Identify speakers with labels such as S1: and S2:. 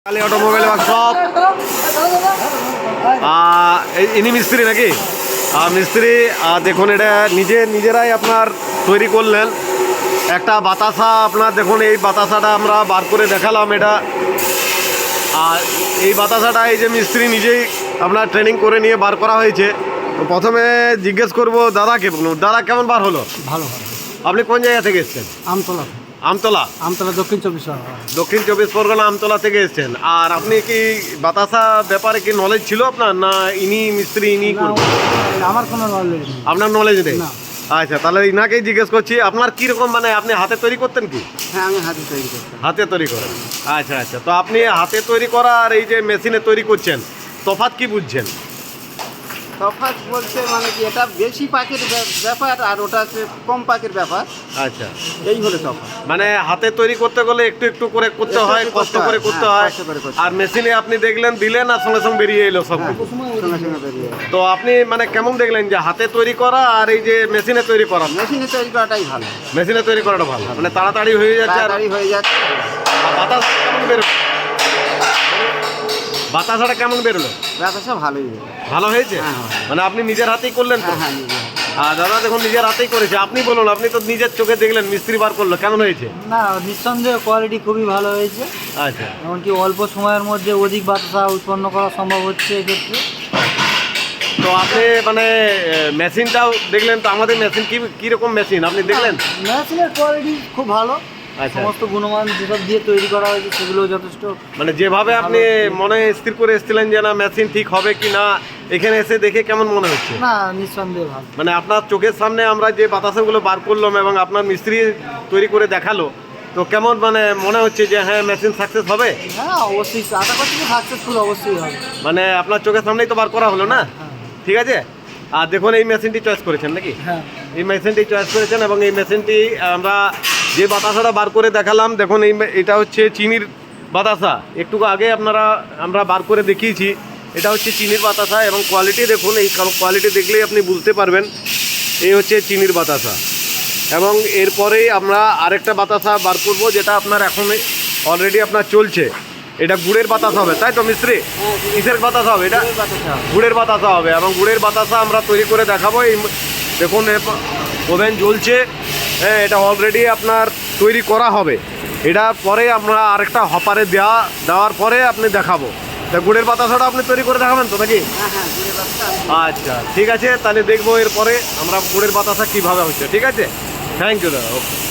S1: Kali automobile workshop. ইনি মিস্ত্রি নাকি? মিস্ত্রি দেখুন, এটা নিজেরাই আপনার তৈরি করলেন একটা বাতাসা। আপনার দেখুন, এই বাতাসাটা আমরা বার করে দেখালাম এটা। আর এই বাতাসাটা এই যে মিস্ত্রি নিজেই আপনার ট্রেনিং করে নিয়ে বার করা হয়েছে। তো প্রথমে জিজ্ঞেস করবো দাদাকে, দাদা কেমন বার হলো?
S2: ভালো।
S1: আপনি কোন জায়গা থেকে এসছেন?
S2: আমতলা।
S1: আমতলা?
S2: আমতলা দক্ষিণ 24 পরগনা।
S1: দক্ষিণ 24 পরগনা আমতলা থেকে এসছেন। আর আপনি কি বাতাসা ব্যাপারে কি নলেজ ছিল আপনার, না ইনি মিস্ত্রি ইনি করবেন?
S2: আমার কোনো নলেজ নেই।
S1: আপনার নলেজ নেই?
S2: না।
S1: আচ্ছা, তাহলে ইনাকেই জিজ্ঞেস করছি, আপনার কীরকম, মানে আপনি হাতে তৈরি করতেন কি?
S2: হ্যাঁ, আমি হাতে তৈরি করতাম।
S1: হাতে তৈরি করেন? আচ্ছা আচ্ছা। তো আপনি হাতে তৈরি করা আর এই যে মেশিনে তৈরি করছেন, তফাৎ কি বুঝছেন?
S2: তফাৎ বলতে মানে কি, এটা বেশি পাকের ব্যাপার আর ওটা হচ্ছে কম পাকের ব্যাপার।
S1: আচ্ছা,
S2: এই হলো তফাৎ।
S1: মানে হাতে তৈরি করতে গেলে একটু একটু করে করতে হয়, কষ্ট করে করতে হয়। আর মেশিনে আপনি দেখলেন, দিলেন আর সঙ্গে সঙ্গে বেরিয়ে এলো সব কিছু।
S2: সঙ্গে সঙ্গে বেরিয়ে যায়।
S1: তো আপনি মানে কেমন দেখলেন যে হাতে তৈরি করা আর এই যে মেশিনে তৈরি করা?
S2: মেশিনে তৈরি করাটাই ভালো।
S1: মেশিনে তৈরি করাটা ভালো, মানে তাড়াতাড়ি হয়ে যাচ্ছে। আর
S2: তাড়াতাড়ি হয়ে যাচ্ছে।
S1: বাতাস কেমন বেরোলো? বাতাসাটা কেমন বেরোলো?
S2: ব্যবসা ভালোই হলো।
S1: ভালো হয়েছে?
S2: হ্যাঁ, হ্যাঁ।
S1: মানে আপনি নিজের হাতেই করলেন তো?
S2: হ্যাঁ, নিজে।
S1: আর দাদা দেখুন নিজের হাতেই করেছে। আপনি বলুন, আপনি তো নিজের চোখে দেখলেন, মিস্ত্রি বার করলো, কেমন হয়েছে?
S2: না, নিঃসন্দেহে কোয়ালিটি খুবই ভালো হয়েছে।
S1: আচ্ছা,
S2: এমনকি অল্প সময়ের মধ্যে অধিক বাতাসা উৎপন্ন করা সম্ভব হচ্ছে এক্ষেত্রে।
S1: তো আপনি মানে মেশিনটাও দেখলেন তো? আমাদের মেশিন কীরকম মেশিন আপনি দেখলেন?
S2: মেশিনের কোয়ালিটি খুব ভালো।
S1: আচ্ছা,
S2: সমস্ত গুণমান যেসব দিয়ে তৈরি করা হয়েছে সেগুলো যথেষ্ট।
S1: মানে যেভাবে আপনি মনে স্থির করে এসেছিলেন যে না মেশিন ঠিক হবে কি না, এখানে এসে দেখে কেমন মনে হচ্ছে?
S2: না, নিঃসন্দেহে ভালো।
S1: মানে আপনার চোখের সামনে আমরা যে বাতাসাগুলো বার করলাম এবং আপনার মিস্ত্রি তৈরি করে দেখালো, তো কেমন মানে মনে হচ্ছে যে হ্যাঁ মেশিন সাকসেস হবে?
S2: হ্যাঁ, অবশ্যই আশা করছি যে সাকসেসফুল অবশ্যই হবে।
S1: মানে আপনার চোখের সামনেই তো বার করা হলো না? ঠিক আছে। আর দেখুন, এই মেশিনটি চয়েস করেছেন নাকি?
S2: হ্যাঁ।
S1: এই মেশিনটি চয়েস করেছেন এবং এই মেশিনটি আমরা যে বাতাসাটা বার করে দেখালাম, দেখুন এটা হচ্ছে চিনির বাতাসা। একটু আগে আমরা বার করে দেখিয়েছি, এটা হচ্ছে চিনির বাতাসা। এবং কোয়ালিটি দেখুন, এই কোয়ালিটি দেখলেই আপনি বুঝতে পারবেন এই হচ্ছে চিনির বাতাসা। এবং এরপরেই আমরা আরেকটা বাতাসা বার করব, যেটা আপনার এখন অলরেডি আপনার চলছে। এটা গুড়ের বাতাসা হবে, তাই তো মিস্ত্রি? কিসের বাতাসা হবে এটা? গুড়ের বাতাসা হবে। এবং গুড়ের বাতাসা আমরা তৈরি করে দেখাবো। এই দেখুন ওভেন জ্বলছে। হ্যাঁ, এটা অলরেডি আপনার তৈরি করা হবে। এটা পরে আমরা আরেকটা হপারে দেওয়ার পরে আপনি দেখাবো। তা গুড়ের বাতাসাটা আপনি তৈরি করে দেখাবেন তো নাকি? আচ্ছা, ঠিক আছে। তাহলে দেখবো এরপরে আমরা গুড়ের বাতাসা কীভাবে হচ্ছে। ঠিক আছে, থ্যাংক ইউ দাদা। ওকে।